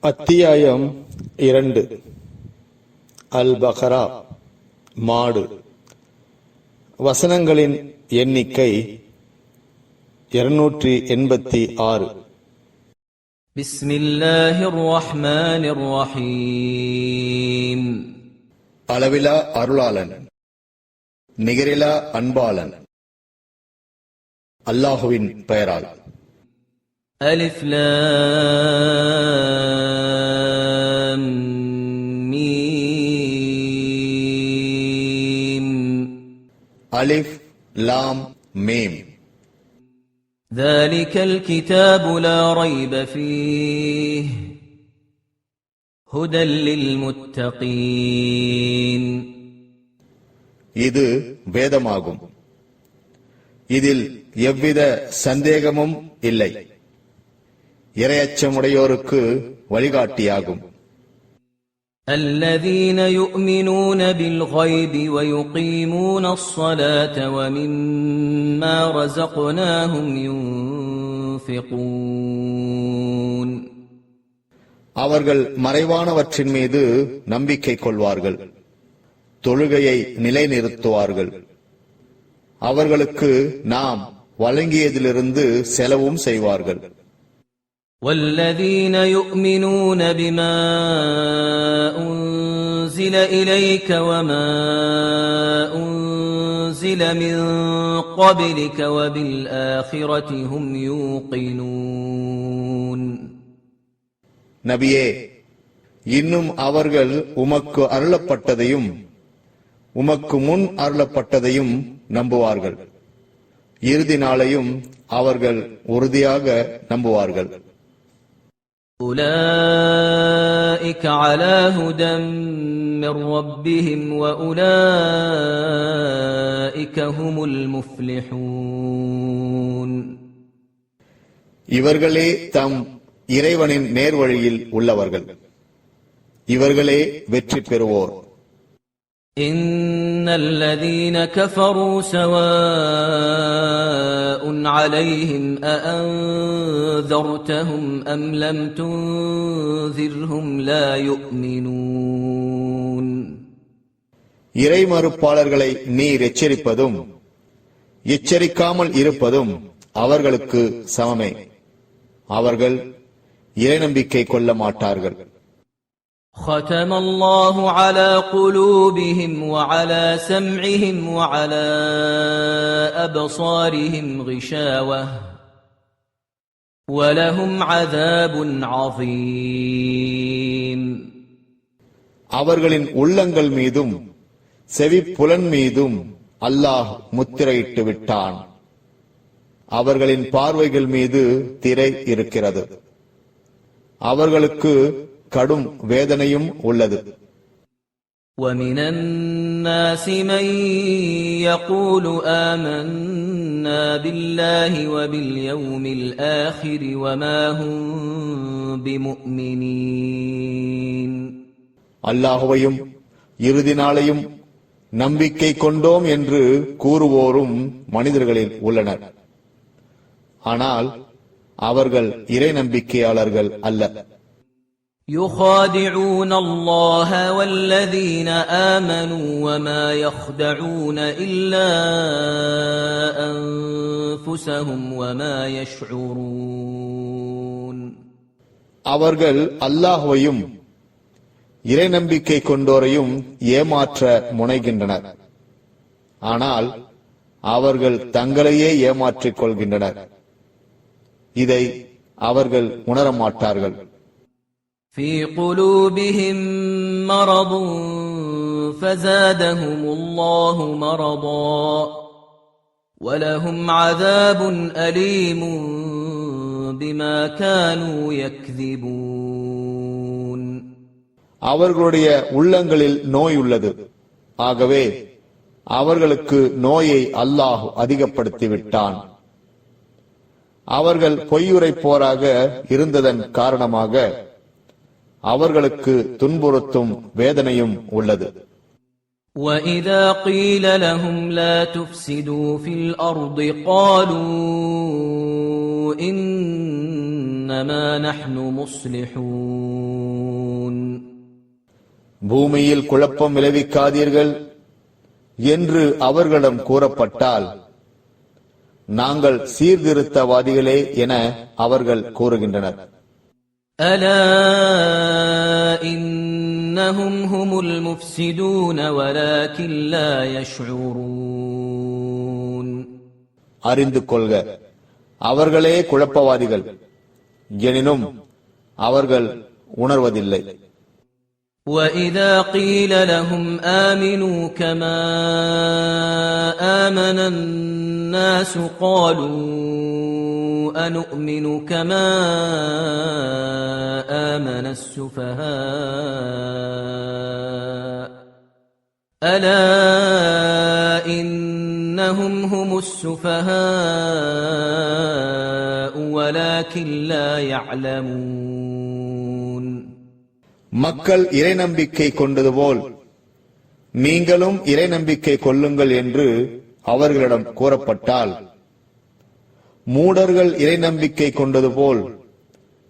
அத்தியாயம் 2. அல் பக்ரா, மாடு. வசனங்களின் எண்ணிக்கை 286. பிஸ்மில்லாஹிர் ரஹ்மானிர் ரஹீம். அளவிலா அருளாளன், நிகரிலா அன்பாளன், அல்லாஹுவின் பெயரால். அலிஃப் லாம் மீம். அலிஃப் லாம் மீம். ذلك الكتاب لا ريب فيه هدى للمتقين. இது வேதமாகும், இதில் எவ்வித சந்தேகமும் இல்லை. இறையச்சமுடையோருக்கு வழிகாட்டியாகும். الذين يؤمنون بالغيب ويقيمون الصلاة ومما رزقناهم ينفقون. அவர்கள் மறைவானவற்றின் மீது நம்பிக்கை கொள்வார்கள், தொழுகையை நிலைநிறுத்துவார்கள். அவர்களுக்கு நாம் வழங்கியதிலிருந்து செலவும் செய்வார்கள். والذين يؤمنون بما أنزل إليك وما أنزل من قبلك وبالآخرة هم يوقنون. நபியே, இன்னும் அவர்கள் உமக்கு அருளப்பட்டதையும் உமக்கு முன் அருளப்பட்டதையும் நம்புவார்கள். இறுதி நாளையும் அவர்கள் உறுதியாக நம்புவார்கள். أولئك على هدى من ربهم وأولئك هم المفلحون. இவர்களே தம் இறைவனின் நேர்வழியில் உள்ளவர்கள், இவர்களே வெற்றி பெறுவோர். إن الذين كفروا سواء عليهم أأنذرتهم أم لم تنذرهم لا يؤمنون. இறை மறுப்பாளர்களை நீர் எச்சரிப்பதும் எச்சரிக்காமல் இருப்பதும் அவர்களுக்கு சமமே. அவர்கள் இறை நம்பிக்கை கொள்ள மாட்டார்கள். ختم الله على قلوبهم وعلى سمعهم وعلى أبصارهم غشاوة ولهم عذاب عظيم. அவர்களின் உள்ளங்கள் மீதும் செவிப்புலன் மீதும் அல்லாஹ் முத்திரையிட்டு விட்டான். அவர்களின் பார்வைகள் மீது திரை இருக்கிறது. அவர்களுக்கு கடும் வேதனையும் உள்ளது. وَمِنَ النَّاسِ مَن يَقُولُ آمَنَّا بِاللَّهِ وَبِالْيَوْمِ الْآخِرِ وَمَا هُمْ بِمُؤْمِنِينَ. அல்லாஹுவையும் இறுதி நாளையும் நம்பிக்கை கொண்டோம் என்று கூறுவோரும் மனிதர்களில் உள்ளனர். ஆனால் அவர்கள் இறை நம்பிக்கையாளர்கள் அல்ல. يخادعون الله والذين آمنوا وما يخدعون إلا أنفسهم وما يشعرون. அவர்கள் அல்லாஹ்வையும் இறை நம்பிக்கை கொண்டோரையும் ஏமாற்ற முனைகின்றனர். ஆனால் அவர்கள் தங்களையே ஏமாற்றிக் கொள்கின்றனர். இதை அவர்கள் உணர மாட்டார்கள். في قلوبهم مرض فزادهم الله مرضا ولهم عذاب أليم بما كانوا يكذبون. அவர்களுடைய உள்ளங்களில் நோய் உள்ளது. ஆகவே அவர்களுக்கு நோயை அல்லாஹ் அதிகப்படுத்தி விட்டான். அவர்கள் பொய்யுரைப்போராக இருந்ததன் காரணமாக அவர்களுக்கு துன்புறுத்தும் வேதனையும் உள்ளது. وَإِذَا قِيلَ لَهُمْ لَا تُفْسِدُوا فِي الْأَرْضِ قَالُوا إِنَّمَا نَحْنُ مُصْلِحُونَ. பூமியில் குழப்பம் விளைவிக்காதீர்கள் என்று அவர்களிடம் கூறப்பட்டால், நாங்கள் சீர்திருத்தவாதிகளே என அவர்கள் கூறுகின்றனர். ألا إنهم هم المفسدون ولكن لا يشعرون. அறிந்து கொள்க, அவர்களே குழப்பவாதிகள், எனினும் அவர்கள் உணர்வதில்லை. وَإِذَا قِيلَ لَهُمْ آمِنُوا كَمَا آمَنَ النَّاسُ قَالُوا أَنُؤْمِنُ كَمَا آمَنَ السُّفَهَاءُ أَلَا إِنَّهُمْ هُمُ السُّفَهَاءُ وَلَكِنْ لَا يَعْلَمُونَ. மக்கள் இறை நம்பிக்கை கொண்டது போல் நீங்களும் இறை நம்பிக்கை கொள்ளுங்கள் என்று அவர்களிடம் கூறப்பட்டால், மூடர்கள் இறை நம்பிக்கை கொண்டது போல்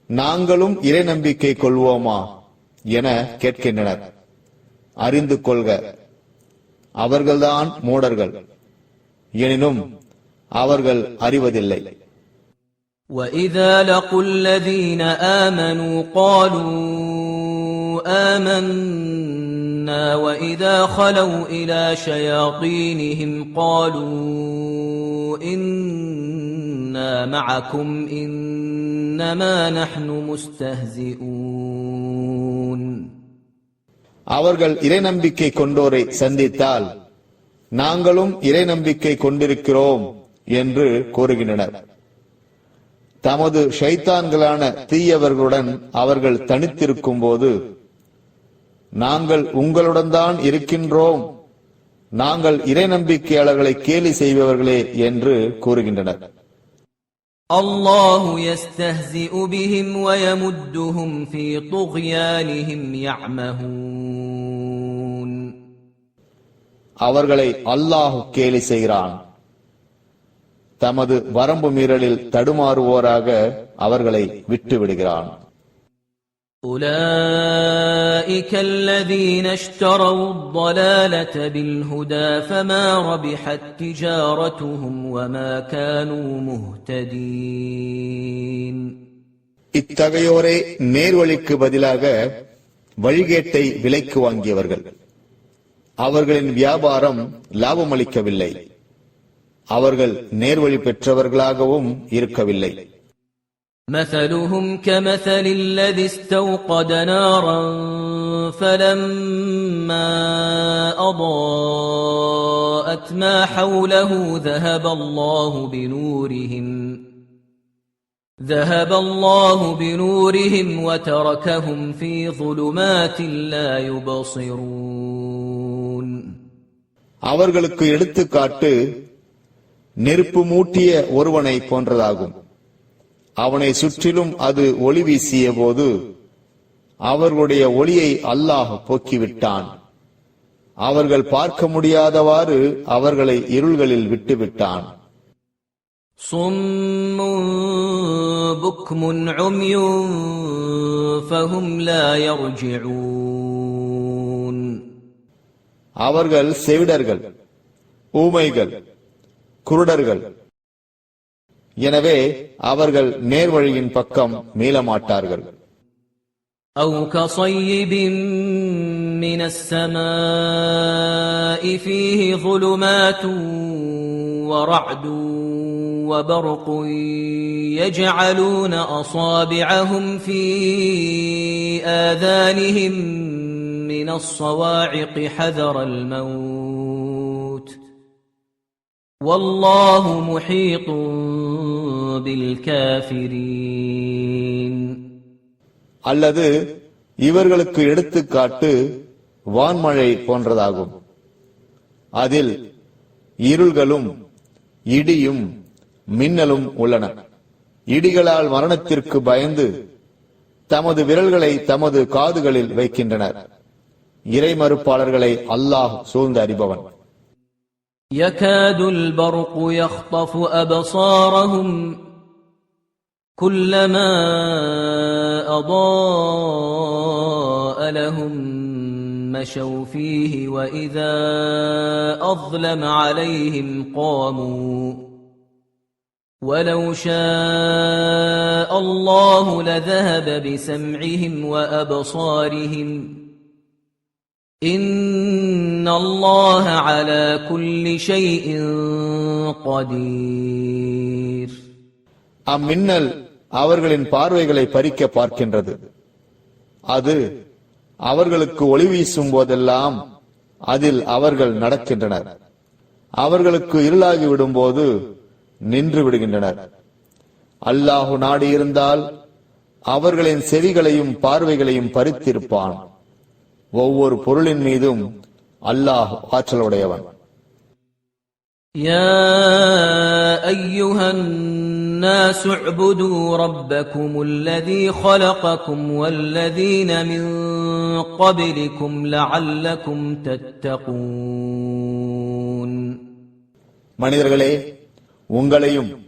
நாங்களும் இறை நம்பிக்கை கொள்வோமா என கேட்கின்றனர். அறிந்து கொள்க, அவர்கள்தான் மூடர்கள், எனினும் அவர்கள் அறிவதில்லை. وَإِذَا لَقُوا الَّذِينَ آمَنُوا قَالُوا آمَنَّا وَإِذَا خَلَوْا إِلَى شَيَاطِينِهِمْ قَالُوا إِنَّا مَعَكُمْ إِنَّمَا نَحْنُ مُسْتَهْزِئُونَ. அவர்கள் இறை நம்பிக்கை கொண்டோரை சந்தித்தால், நாங்களும் இறை நம்பிக்கை கொண்டிருக்கிறோம் என்று கூறுகின்றனர். தமது ஷைத்தான்களான தீயவர்களுடன் அவர்கள் தனித்திருக்கும் போது, நாங்கள் உங்களுடன் தான் இருக்கின்றோம், நாங்கள் இறை நம்பிக்கையாளர்களை கேலி செய்பவர்களே என்று கூறுகின்றனர். அல்லாஹு யஸ்தஹ்ஸிஉ பிஹிம் வ யமுத்துஹும் ஃபீ துக்யானிஹிம் யஅமஹூன். அவர்களை அல்லாஹ் கேலி செய்கிறான். தமது வரம்பு மீறலில் தடுமாறுவோராக அவர்களை விட்டு விடுகிறான். أولئك الذين اشتروا الضلالة بالهدى فما ربحت تجارتهم وما كانوا مهتدين. இத்தகையோரே நேர்வழிக்கு பதிலாக வழிகேட்டை விலைக்கு வாங்கியவர்கள். அவர்களின் வியாபாரம் லாபமளிக்கவில்லை, அவர்கள் நேர்வழி பெற்றவர்களாகவும் இருக்கவில்லை. مثلهم كمثل الذي استوقد نارا فلما أضاءت ما حوله ذهب الله بنورهم وتركهم في ظلمات لا يبصرون. அவர்களுக்கு எடுத்துக்காட்டு நெருப்பு மூட்டிய ஒருவனை போன்றதாகும். அவனை சுற்றிலும் அது ஒளி வீசிய போது அவர்களுடைய ஒளியை அல்லாஹ் போக்கிவிட்டான். அவர்கள் பார்க்க முடியாதவாறு அவர்களை இருள்களில் விட்டுவிட்டான். صم بكم عمي فهم لا يرجعون. அவர்கள் செவிடர்கள், ஊமைகள், குருடர்கள். எனவே அவர்கள் நேர்வழியின் பக்கம் மீளமாட்டார்கள். أو كصيب من السماء فيه ظلمات ورعد وبرق يجعلون أصابعهم في آذانهم من الصواعق حذر الموت والله محيط بالكافرين. அல்லது இவர்களுக்கு எடுத்துக்காட்டு வான்மழை போன்றதாகும். அதில் இருள்களும் இடியும் மின்னலும் உள்ளன. இடிகளால் மரணத்திற்கு பயந்து தமது விரல்களை தமது காதுகளில் வைக்கின்றனர். இறை மறுப்பாளர்களை அல்லாஹ் சூழ்ந்து அறிபவன். يكاد البرق يخطف أبصارهم كلما أضاء لهم مشوا فيه وإذا أظلم عليهم قاموا ولو شاء الله لذهب بسمعهم وأبصارهم إن الله على كل شيء قدير. அம்மின்னல் அவர்களின் பார்வைகளை பறிக்க பார்க்கின்றது. அது அவர்களுக்கு ஒளி வீசும் போதெல்லாம் அதில் அவர்கள் நடக்கின்றனர். அவர்களுக்கு இருளாகி விடும்போது நின்று விடுகின்றனர். அல்லாஹு நாடியிருந்தால் அவர்களின் செவிகளையும் பார்வைகளையும் பறித்திருப்பான். ஒவ்வொரு பொருளின் மீதும் அல்லாஹ் ஆற்றலுடையவன். يا أيها الناس اعبدوا ربكم الذي خلقكم والذين من قبلكم لعلكم تتقون. மனிதர்களே, உங்களையும்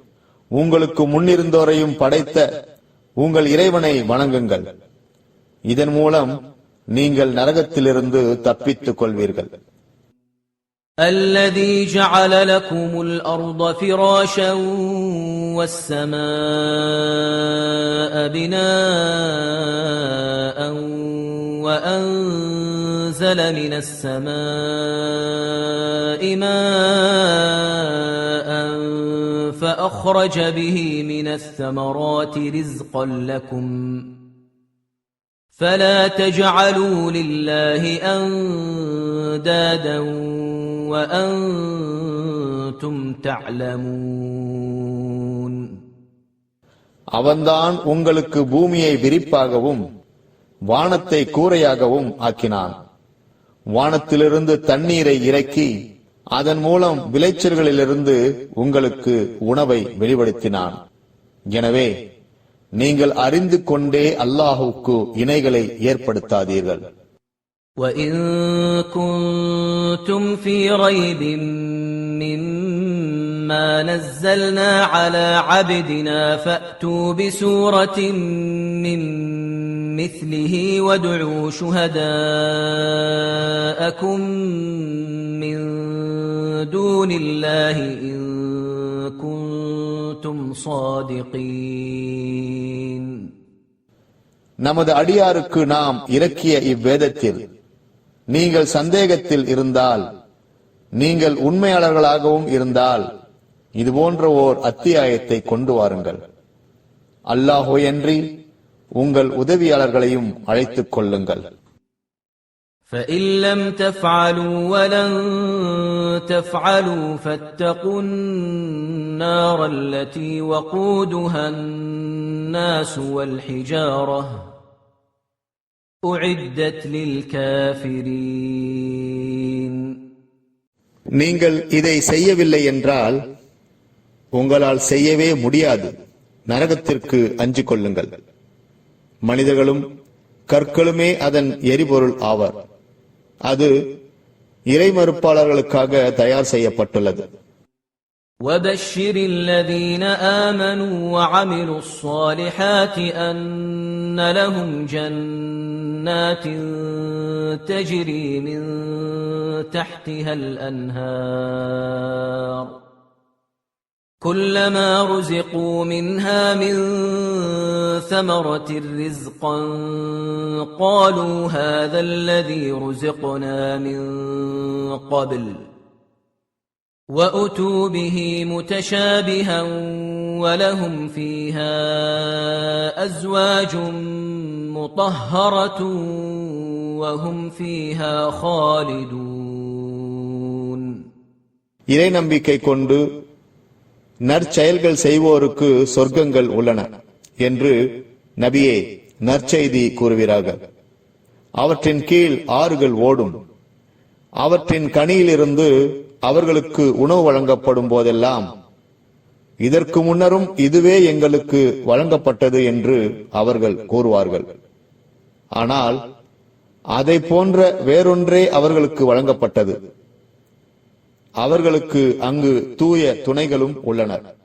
உங்களுக்கு முன்னிருந்தோரையும் படைத்த உங்கள் இறைவனை வணங்குங்கள். இதன் மூலம் நீங்கள் நரகத்திலிருந்து தப்பித்துக் கொள்வீர்கள். الذي جعل لكم الأرض فراشا والسماء بناء وأنزل من السماء ماء فأخرج به من الثمرات رزقا لكم فلا تجعلوا لله أندادا وأنتم تعلمون. அவன்தான் உங்களுக்கு பூமியை விரிப்பாகவும் வானத்தை கூரையாகவும் ஆக்கினான். வானத்திலிருந்து தண்ணீரை இறக்கி அதன் மூலம் விளைச்சல்களிலிருந்து உங்களுக்கு உணவை வெளிப்படுத்தினான். எனவே நீங்கள் அறிந்து கொண்டே அல்லாஹுக்கு இணைகளை ஏற்படுத்தாதீர்கள். وَإِن كُنتُمْ فِي رَيْبٍ مِّمَّا نَزَّلْنَا عَلَى عَبْدِنَا فَأْتُوا بِسُورَةٍ مِّن مِّثْلِهِ وَادْعُوا شُهَدَاءَكُم مِّن دُونِ اللَّهِ إِن كُنتُمْ صَادِقِينَ. நமது அடியாருக்கு நாம் இறக்கிய இவ்வேதத்தில் நீங்கள் சந்தேகத்தில் இருந்தால், நீங்கள் உண்மையாளர்களாகவும் இருந்தால் இதுபோன்ற ஓர் அத்தியாயத்தை கொண்டு வாருங்கள். அல்லாஹ்வையன்றி உங்கள் உதவியாளர்களையும் அழைத்துக் கொள்ளுங்கள். فَإِن لَّمْ تَفْعَلُوا وَلَن تَفْعَلُوا فَاتَّقُوا النَّارَ الَّتِي وَقُودُهَا النَّاسُ وَالْحِجَارَةُ أُعِدَّتْ لِلْكَافِرِينَ. நீங்கள் இதை செய்யவில்லை என்றால் உங்களால் செய்யவே முடியாது. நரகத்திற்கு அஞ்சிக் கொள்ளுங்கள். மனிதர்களும் கற்களுமே அதன் எரிபொருள் ஆவர். அது இறைமறுப்பாளர்களுக்காக தயார் செய்யப்பட்டுள்ளது. وَبَشِّرِ الَّذِينَ آمَنُوا وَعَمِلُوا الصَّالِحَاتِ أَنَّ لَهُمْ جَنَّاتٍ تَجْرِي مِن تَحْتِهَا الْأَنْهَارُ كُلَّمَا رُزِقُوا مِنْهَا مِن ثَمَرَةٍ رِزْقًا قَالُوا هَذَا الَّذِي رُزِقْنَا مِن قَبْلُ وَأُتُوا بِهِ مُتَشَابِهًا وَلَهُمْ فِيهَا أَزْوَاجٌ مُطَهَّرَةٌ وَهُمْ فِيهَا خَالِدُونَ. இறை நம்பிக்கை கொண்டு நற்செயல்கள் செய்வோருக்கு சொர்க்கங்கள் உள்ளன என்று நபியே நற்செய்தி கூறுகிறார்கள். அவற்றின் கீழ் ஆறுகள் ஓடும். அவற்றின் கனியிலிருந்து அவர்களுக்கு உணவு வழங்கப்படும் போதெல்லாம் இதற்கு முன்னரும் இதுவே எங்களுக்கு வழங்கப்பட்டது என்று அவர்கள் கூறுவார்கள். ஆனால் அதை போன்ற வேறொன்றே அவர்களுக்கு வழங்கப்பட்டது. அவர்களுக்கு அங்கு தூய துணைகளும் உள்ளனர்.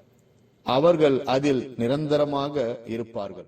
அவர்கள் அதில் நிரந்தரமாக இருப்பார்கள்.